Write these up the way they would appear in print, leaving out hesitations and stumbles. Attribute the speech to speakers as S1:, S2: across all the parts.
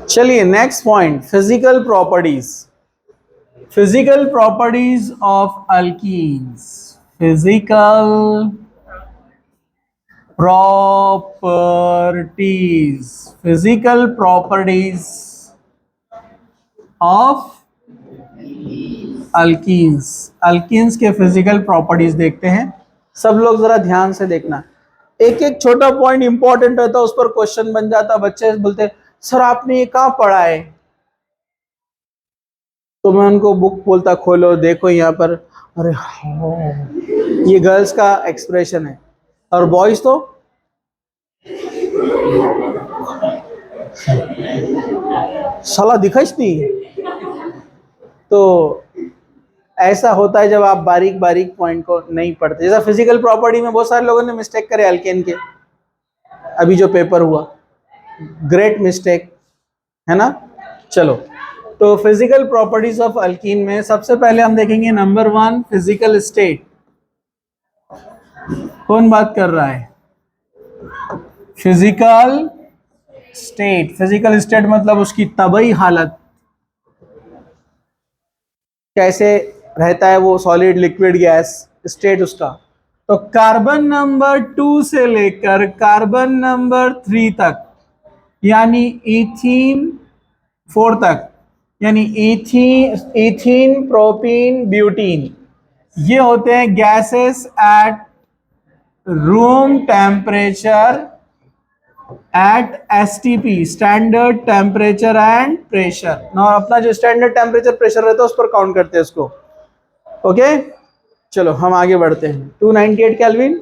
S1: चलिए next point, physical properties. Physical properties of alkenes. Physical properties, physical properties of alkenes. Alkenes के physical properties देखते हैं। सब लोग जरा ध्यान से देखना, एक एक छोटा पॉइंट इंपॉर्टेंट रहता है, उस पर क्वेश्चन बन जाता। बच्चे बोलते सर आपने ये कहाँ पढ़ा है, तो मैं उनको बुक बोलता खोलो देखो यहाँ पर। अरे हाँ, ये गर्ल्स का एक्सप्रेशन है। और बॉयज तो साला दिखाइस नहीं। तो ऐसा होता है जब आप बारीक बारीक पॉइंट को नहीं पढ़ते। जैसा फिजिकल प्रॉपर्टी में बहुत सारे लोगों ने मिस्टेक करे अल्केन के, अभी जो पेपर हुआ, ग्रेट मिस्टेक है ना। चलो, तो फिजिकल प्रॉपर्टीज ऑफ अल्कीन में सबसे पहले हम देखेंगे नंबर 1, फिजिकल स्टेट। कौन बात कर रहा है? Physical state. फिजिकल स्टेट मतलब उसकी तबई हालत, कैसे रहता है वो, सॉलिड लिक्विड गैस, स्टेट उसका। तो कार्बन नंबर 2 से लेकर कार्बन नंबर 3 तक, यानी इथीन 4 तक, यानी इथीन प्रोपीन ब्यूटीन, ये होते हैं gases at room temperature at STP, standard temperature and pressure. ना अपना जो स्टैंडर्ड टेम्परेचर प्रेशर रहता है उस पर काउंट करते हैं इसको। ओके, चलो हम आगे बढ़ते हैं। 298 केल्विन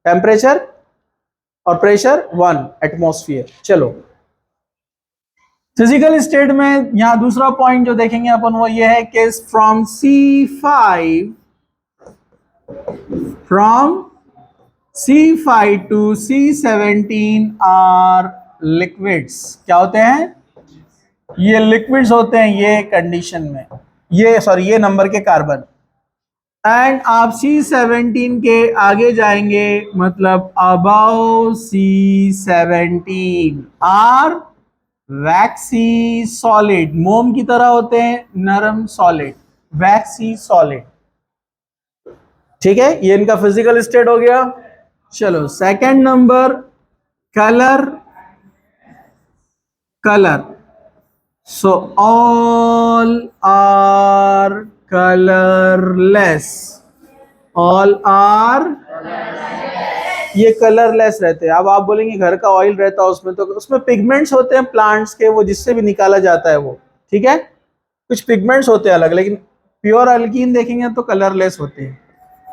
S1: टेम्परेचर और प्रेशर 1 एटमॉस्फेयर। चलो, फिजिकल स्टेट में यहां दूसरा पॉइंट जो देखेंगे अपन वो ये है कि from C5 to C17 are liquids. क्या होते हैं? ये लिक्विड्स होते हैं ये कंडीशन में, ये नंबर के कार्बन। एंड आप C17 के आगे जाएंगे, मतलब about C17 are vaccine solid, मोम की तरह होते हैं, नरम सॉलिड, वैक्सी सॉलिड। ठीक है, ये इनका फिजिकल स्टेट हो गया। चलो second number, colour. So all are colourless, ये कलरलेस रहते हैं। अब आप बोलेंगे घर का ऑयल रहता है उसमें, तो उसमें पिगमेंट्स होते हैं प्लांट्स के, वो जिससे भी निकाला जाता है वो, ठीक है, कुछ पिगमेंट्स होते हैं अलग, लेकिन प्योर अल्कीन देखेंगे तो कलरलेस होते हैं।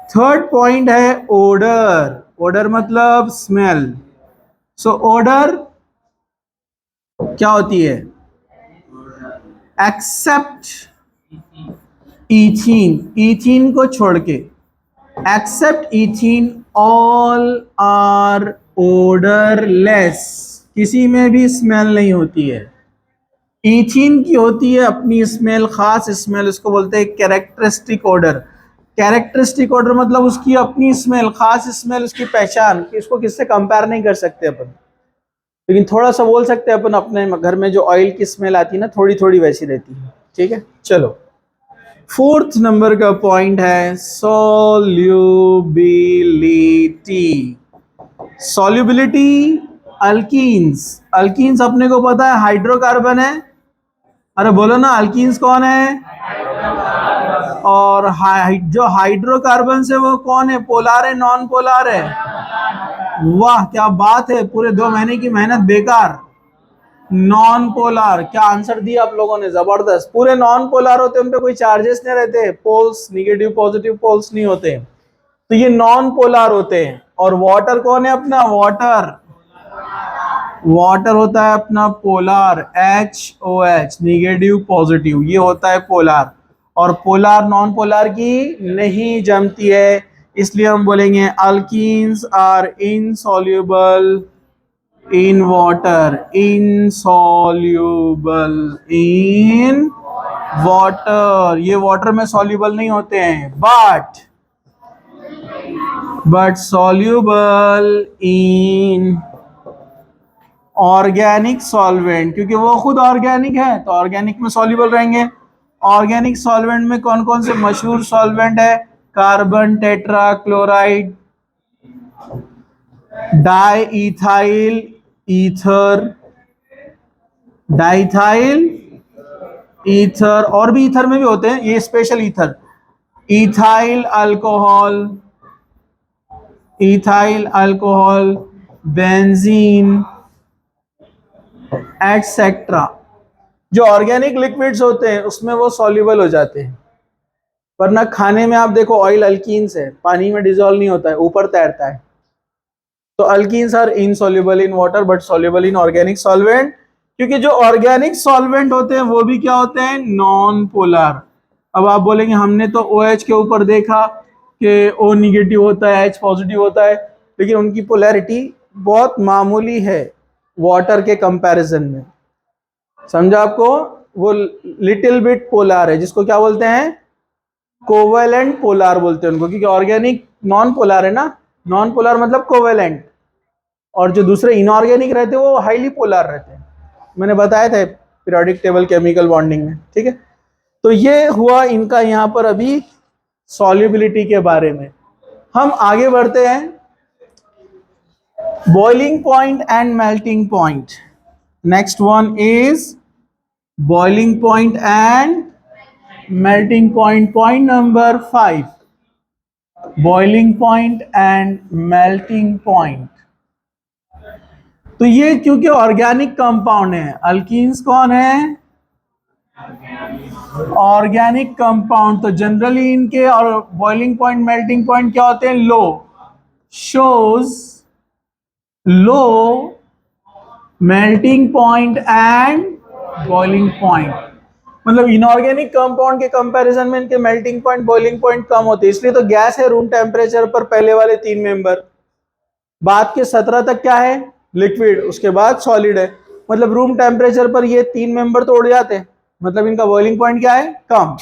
S1: थर्ड पॉइंट है ओडर। ओडर मतलब स्मेल। सो ओडर क्या होती है? एक्सेप्ट इथीन को छोड़ के, except ethene all are odourless, किसी में भी स्मेल नहीं होती है। इथीन की होती है अपनी स्मेल, खास स्मेल, उसको बोलते हैं कैरेक्टरिस्टिक ऑर्डर। कैरेक्टरिस्टिक ऑर्डर मतलब उसकी अपनी स्मेल, खास स्मेल, उसकी पहचान, कि इसको किससे कंपेयर नहीं कर सकते अपन, लेकिन थोड़ा सा बोल सकते हैं अपन, अपने घर में जो ऑयल की स्मेल आती है ना, थोड़ी थोड़ी वैसी रहती है। ठीक है, चलो फोर्थ नंबर का पॉइंट है सॉल्युबिलिटी। सॉल्युबिलिटी, अल्कीन्स अपने को पता है हाइड्रोकार्बन है। अरे बोलो ना, अल्कीन्स कौन है? और जो हाइड्रोकार्बन से वो कौन है? पोलार है, नॉन पोलार है? वाह क्या बात है, पूरे 2 महीने की मेहनत बेकार। नॉन पोलार, क्या आंसर दिया आप लोगों ने, जबरदस्त। पूरे नॉन पोलार होते हैं, उन पे कोई चार्जेस नहीं रहते, पोल्स निगेटिव पॉजिटिव पोल्स नहीं होते, तो ये नॉन पोलार होते हैं। और वाटर कौन है अपना? वाटर होता है अपना पोलार, HOH, निगेटिव पॉजिटिव, ये होता है पोलार। और पोलार नॉन पोलार की नहीं जमती है, इसलिए हम बोलेंगे alkenes are insoluble in water, insoluble in water, ये वाटर में सॉल्युबल नहीं होते हैं, but soluble in organic solvent, क्योंकि वो खुद ऑर्गेनिक है तो ऑर्गेनिक में सॉल्युबल रहेंगे। ऑर्गेनिक सॉल्वेंट में कौन कौन से मशहूर सॉल्वेंट है? Carbon tetra chloride, di ethyl ether, diethyl ether, और भी ईथर में भी होते हैं, ये special ether, ethyl alcohol, ethyl alcohol, benzene etcetera. जो ऑर्गेनिक लिक्विड्स होते हैं उसमें वो सॉल्युबल हो जाते हैं, वरना खाने में आप देखो ऑयल अल्कीन्स है, पानी में डिजोल्व नहीं होता है, ऊपर तैरता है। तो alkenes are insoluble in water but soluble in organic solvent, क्योंकि जो ऑर्गेनिक सॉल्वेंट होते हैं वो भी क्या होते हैं? Non polar. अब आप बोलेंगे हमने तो OH के ऊपर देखा कि O निगेटिव होता है, H पॉजिटिव होता है, लेकिन उनकी पोलैरिटी बहुत मामूली है वाटर के कंपैरिजन में। समझा आपको? वो लिटिल बिट पोलर है, जिसको क्या बोलते हैं? कोवेलेंट पोलर बोलते हैं उनको, क्योंकि ऑर्गेनिक नॉन पोलर है ना, नॉन पोलर मतलब कोवेलेंट, और जो दूसरे इनऑर्गेनिक रहते हैं वो हाईली पोलर रहते हैं। मैंने बताया था पीरियोडिक टेबल केमिकल बॉन्डिंग में, ठीक है। तो ये हुआ इनका यहाँ पर अभी सॉल्युबिलिटी के बारे में। हम आगे बढ़ते हैं, boiling point and melting point. Next one is boiling point and melting point. Point number 5, boiling point and melting point. तो ये क्योंकि ऑर्गेनिक कंपाउंड है, अल्कीन्स कौन है? ऑर्गेनिक कंपाउंड, तो जनरली इनके और बॉइलिंग पॉइंट मेल्टिंग पॉइंट क्या होते हैं? लो, shows low melting point and boiling point. मतलब इनऑर्गेनिक कंपाउंड के कंपैरिजन में इनके मेल्टिंग पॉइंट बॉइलिंग पॉइंट कम होते हैं, इसलिए तो गैस है रूम टेम्परेचर पर पहले वाले 3 मेंबर, बाद के 17 तक क्या है? लिक्विड, उसके बाद सॉलिड है। मतलब रूम टेम्परेचर पर ये 3 मेंबर तो उड़ जाते हैं, मतलब इनका बॉइलिंग पॉइंट क्या है? कम।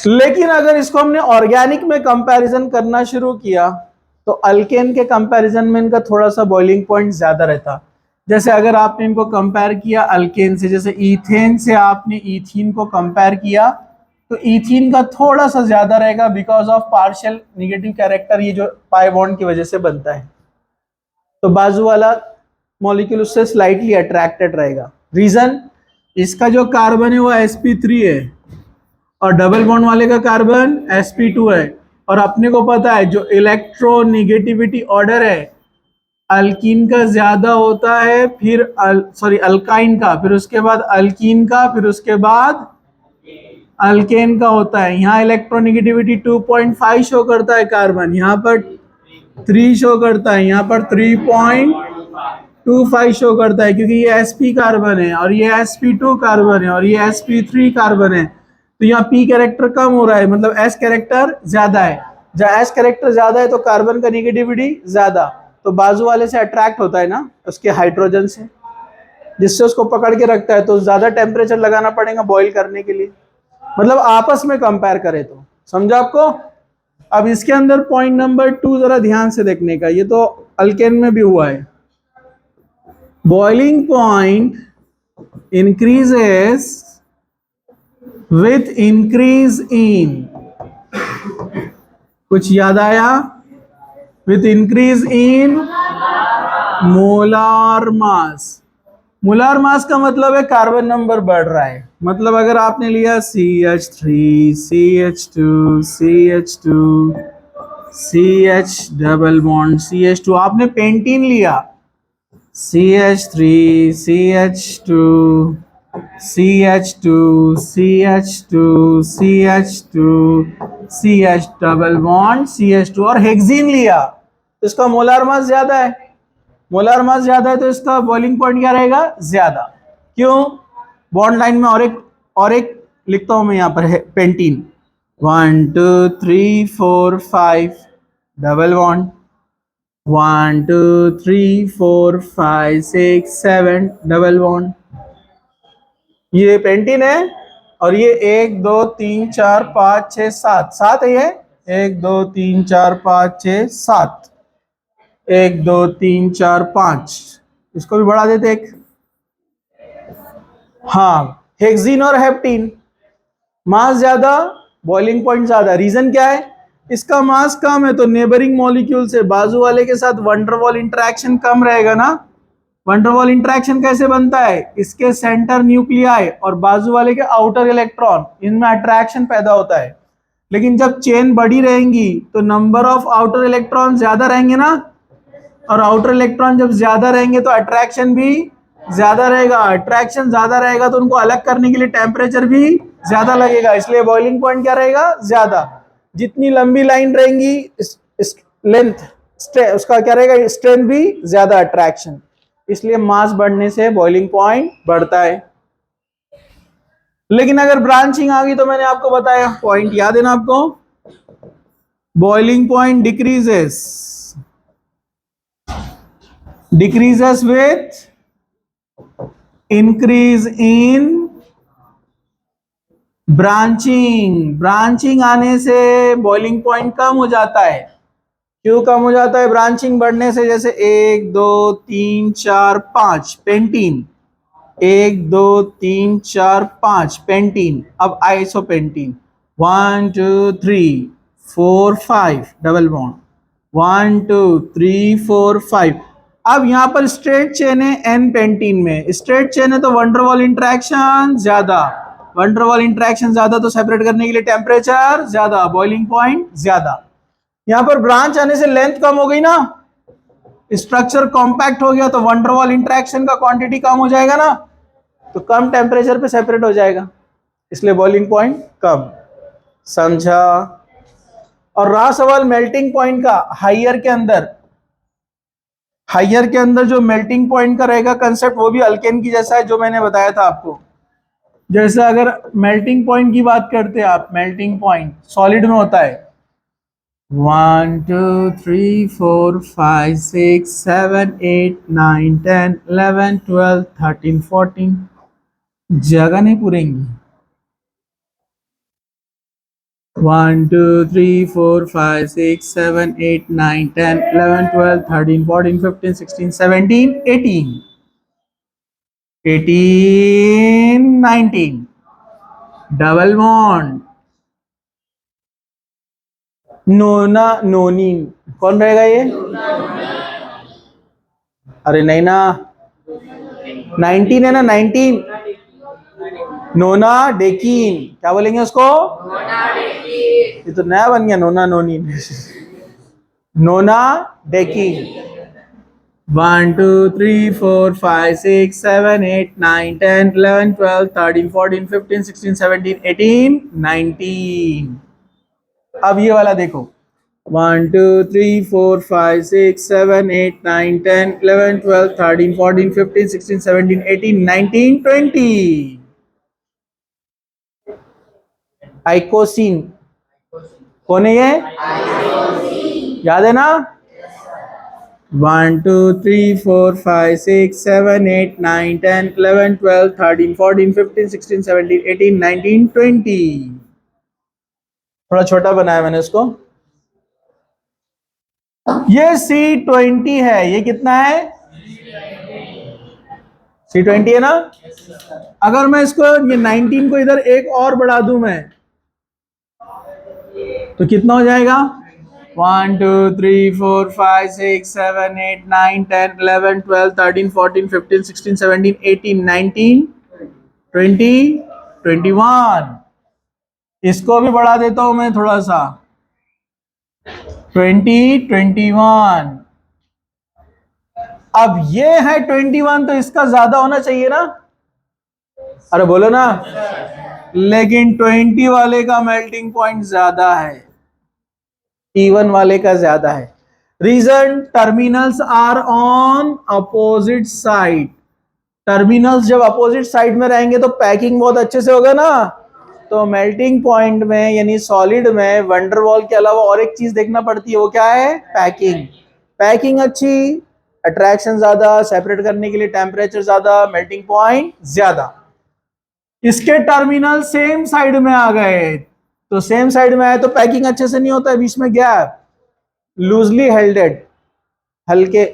S1: लेकिन अगर इसको हमने ऑर्गेनिक में कंपैरिजन करना शुरू किया तो अल्केन के कंपैरिजन में इनका थोड़ा सा बॉइलिंग पॉइंट ज्यादा रहता। जैसे अगर आपने इनको कंपेयर किया अल्केन से, जैसे ईथेन से आपने ईथीन को कंपेयर किया, तो ईथीन का थोड़ा सा ज्यादा रहेगा because of partial negative character, ये जो पाई बॉन्ड की वजह से बनता है, तो बाजू वाला मॉलिक्यूल उससे स्लाइटली अट्रैक्टेड रहेगा। रीजन, इसका जो कार्बन है वो sp3 है और डबल बॉन्ड वाले का कार्बन sp2 है, और अपने को पता है जो इलेक्ट्रोनेगेटिविटी ऑर्डर है अल्कीन का ज्यादा होता है, फिर अल्काइन का, फिर उसके बाद अल्कीन का, फिर उसके बाद अल्केन का होता है। यहाँ इलेक्ट्रोनेगेटिविटी 2.5 शो करता है कार्बन, यहाँ पर 3 शो करता है, यहाँ पर 3.25 शो करता है, क्योंकि ये sp कार्बन है और ये sp2 कार्बन है और ये sp3 कार्बन है, तो यहाँ p कैरेक्टर कम हो रहा है, मतलब s कैरेक्टर ज्यादा है। जहाँ s कैरेक्टर ज्यादा है तो कार्बन का नेगेटिविटी ज्यादा, तो बाजू वाले से अट्रैक्ट होता है ना उसके हाइड्रोजन से, जिससे उसको पकड़ के रखता है, तो ज्यादा टेम्परेचर लगाना पड़ेगा बॉईल करने के लिए। मतलब आपस में कंपेयर करें तो, समझा आपको? अब इसके अंदर पॉइंट नंबर 2 जरा ध्यान से देखने का, ये तो अल्केन में भी हुआ है। Boiling point increases with increase in, कुछ याद आया? With increase in molar mass. Molar mass का मतलब है कार्बन नंबर बढ़ रहा है। मतलब अगर आपने लिया CH3 CH2 CH2 CH double bond CH2, आपने पेंटीन लिया CH3 CH2 CH2 CH2 CH2 CH double bond CH2 और हेक्सीन लिया, तो इसका मोलार मास ज्यादा है। मोलार मास ज्यादा है तो इसका बॉइलिंग पॉइंट क्या रहेगा? ज्यादा। क्यों? बॉन्ड लाइन में और एक लिखता हूं मैं यहाँ पर है pentene, 1 2 3 4 5 double bond, 1 2 3 4 5 6 7 double bond, ये पेंटीन है। और ये 1 2 3 4 5 6 7 है, ये 1 2 3 4 5 6 7, 1 2 3 4 5, इसको भी बढ़ा देते एक। हाँ, हेक्सीन और हेप्टीन, मास ज्यादा, बॉइलिंग पॉइंट ज्यादा। रीजन क्या है? इसका मास कम है तो नेबरिंग मॉलिक्यूल से बाजू वाले के साथ वंडरवॉल इंटरेक्शन कम रहेगा ना। वंडरवॉल इंटरेक्शन कैसे बनता है? इसके सेंटर न्यूक्लियाई और बाजू वाले के आउटर इलेक्ट्रॉन, इनमें अट्रैक्शन पैदा होता है। लेकिन जब चेन बड़ी रहेंगी तो नंबर ऑफ आउटर इलेक्ट्रॉन ज्यादा रहेंगे ना, और आउटर इलेक्ट्रॉन जब ज्यादा रहेंगे तो अट्रैक्शन भी ज्यादा रहेगा। अट्रैक्शन ज्यादा रहेगा तो उनको अलग करने के लिए टेम्परेचर भी ज्यादा लगेगा, इसलिए बॉइलिंग पॉइंट क्या रहेगा? ज्यादा। जितनी लंबी लाइन रहेंगी लेंथ उसका क्या रहेगा? स्ट्रेंथ भी ज्यादा, अट्रैक्शन, इसलिए मास बढ़ने से बॉइलिंग पॉइंट बढ़ता है। लेकिन अगर ब्रांचिंग आ गई तो मैंने आपको बताया, पॉइंट याद है ना आपको, boiling point decreases with increase in branching. Branching आने से बॉइलिंग पॉइंट कम हो जाता है। क्यों कम हो जाता है ब्रांचिंग बढ़ने से? जैसे 1 2 3 4 5 पेंटीन, 1 2 3 4 5 पेंटीन। अब आइसोपेंटीन 1 2 3 4 5 डबल बॉन्ड, 1 2 3 4 5। अब यहां पर स्ट्रेट चेन है एन पेंटीन में, स्ट्रेट चेन है तो वंडरवॉल इंटरेक्शन ज्यादा, वंडरवॉल इंटरेक्शन ज्यादा तो सेपरेट करने के लिए टेम्परेचर ज्यादा, बॉइलिंग पॉइंट ज्यादा। यहां पर ब्रांच आने से लेंथ कम हो गई ना, स्ट्रक्चर कॉम्पैक्ट हो गया तो वंडरवॉल इंटरेक्शन का क्वांटिटी कम हो जाएगा ना, तो कम टेम्परेचर पे सेपरेट हो जाएगा, इसलिए बॉइलिंग पॉइंट कम। समझा? और रहा सवाल मेल्टिंग पॉइंट का, हाइयर के अंदर, हाइयर के अंदर जो मेल्टिंग पॉइंट का रहेगा कंसेप्ट वो भी अल्केन की जैसा है जो मैंने बताया था आपको। जैसे अगर मेल्टिंग पॉइंट की बात करते हैं आप, मेल्टिंग पॉइंट सॉलिड में होता है 1 2 3 4 5 6 7 8 9 10 11 12 13 14, जगह नहीं पूरेंगी। 1 2 3 4 5 6 7 8 9 10 11 12 13 14 15 16 17 18 18 19, डबल बॉन्ड, नोना नोनीन, कौन रहेगा ये? अरे नहीं ना, 19 है ना, 19, नोना डेकीन, क्या बोलेंगे उसको? ये तो नया बन गया, नोना नोनीन। नोना डेकीन। 1 2 3 4 5 6 7 8 9 10 11 12 13 14 15 16 17 18 19। अब ये वाला देखो, 1 2 3 4 5 6 7 8 9 10 11 12 13 14 15 16 17 18 19 20। आइकोसिन, कौन है ये? याद है ना? 1 2 3 4 5 6 7 8 9 10 11 12 13 14 15 16 17 18 19 20। थोड़ा छोटा बनाया मैंने उसको। ये C20 है, ये कितना है? C20 है ना। अगर मैं इसको ये 19 को इधर एक और बढ़ा दूं मैं, तो कितना हो जाएगा? 1 2 3 4 5 6 7 8 9 10 11 12 13 14 15 16 17 18 19 20 21। इसको भी बढ़ा देता हूं मैं थोड़ा सा, 20 21। अब ये है 21 तो इसका ज्यादा होना चाहिए ना, अरे बोलो ना। लेकिन 20 वाले का मेल्टिंग पॉइंट ज्यादा है, T1 वाले का ज्यादा है। Reason, terminals are on opposite side. Terminals जब अपोजिट साइड में रहेंगे तो पैकिंग बहुत अच्छे से होगा ना। तो मेल्टिंग पॉइंट में यानी सॉलिड में वंडरवॉल के अलावा और एक चीज देखना पड़ती है, वो क्या है? पैकिंग। पैकिंग अच्छी, अट्रैक्शन ज्यादा, सेपरेट करने के लिए टेम्परेचर ज्यादा, मेल्टिंग पॉइंट ज्यादा। इसके टर्मिनल सेम साइड में आ गए, तो सेम साइड में आए तो पैकिंग अच्छे से नहीं होता है, बीच में गैप, लूजली हेल्डेड। हल्के,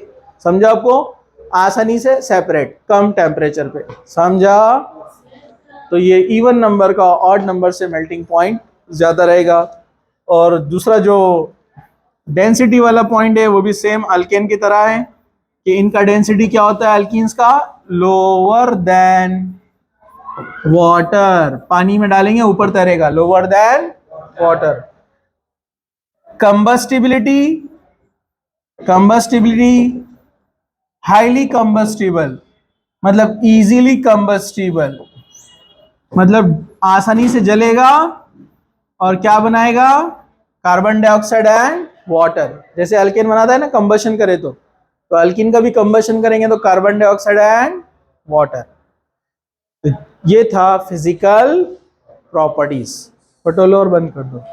S1: समझा आपको, आसानी से सेपरेट, कम टेम्परेचर पे, समझा। तो ये इवन नंबर का ऑड नंबर से मेल्टिंग पॉइंट ज्यादा रहेगा। और दूसरा जो डेंसिटी वाला पॉइंट है वो भी सेम अल्केन की तरह है कि इनका डेंसिटी क्या होता है अल्कीन्स का, लोअर देन वाटर, पानी में डालेंगे ऊपर तैरेगा, lower than water. Combustibility, combustibility highly combustible, मतलब इजीली कंबस्टिबल, मतलब आसानी से जलेगा और क्या बनाएगा, कार्बन डाइऑक्साइड एंड वाटर। जैसे अल्केन बनाता है ना कंबशन करे तो अल्कीन का भी कंबशन करेंगे तो कार्बन डाइऑक्साइड एंड वाटर। तो ये था फिजिकल प्रॉपर्टीज। फोटो लो और बंद कर दो।